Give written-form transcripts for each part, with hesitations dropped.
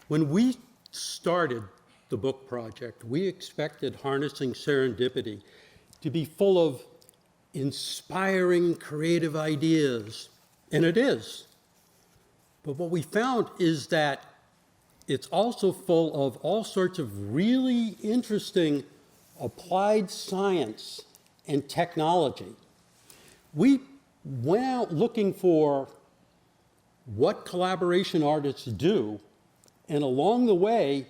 When we started the book project, we expected Harnessing Serendipity to be full of inspiring creative ideas, and it is. But what we found is that it's also full of all sorts of really interesting applied science and technology. We went out looking for what collaboration artists do, and along the way,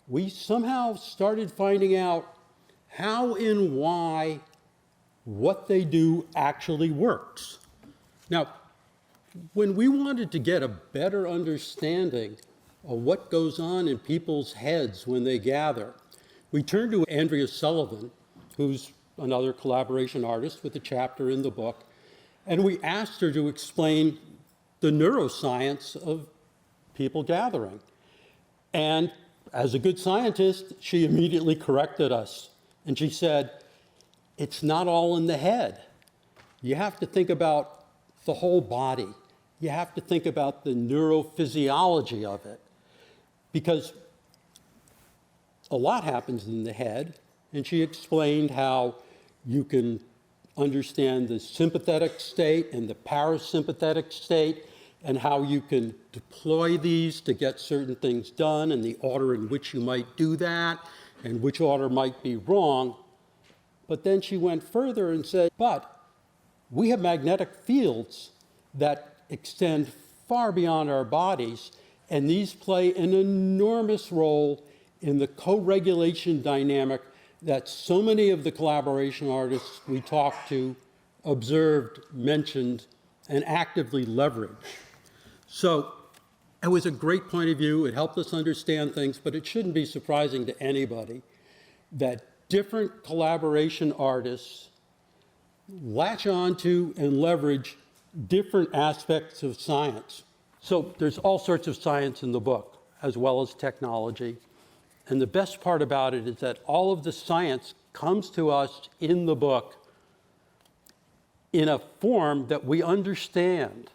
we somehow started finding out how and why what they do actually works. Now, when we wanted to get a better understanding of what goes on in people's heads when they gather, we turned to Andrea Sullivan, who's another collaboration artist with a chapter in the book, and we asked her to explain the neuroscience of people gathering. And as a good scientist, she immediately corrected us. And she said, it's not all in the head. You have to think about the whole body. You have to think about the neurophysiology of it. Because a lot happens in the head. And she explained how you can understand the sympathetic state and the parasympathetic state, and how you can deploy these to get certain things done, and the order in which you might do that, and which order might be wrong. But then she went further and said, but we have magnetic fields that extend far beyond our bodies, and these play an enormous role in the co-regulation dynamic that so many of the collaboration artists we talked to observed, mentioned, and actively leveraged. So it was a great point of view. It helped us understand things, but it shouldn't be surprising to anybody that different collaboration artists latch onto and leverage different aspects of science. So there's all sorts of science in the book, as well as technology. And the best part about it is that all of the science comes to us in the book in a form that we understand,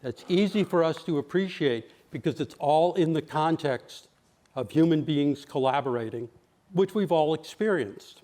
that's easy for us to appreciate, because it's all in the context of human beings collaborating, which we've all experienced.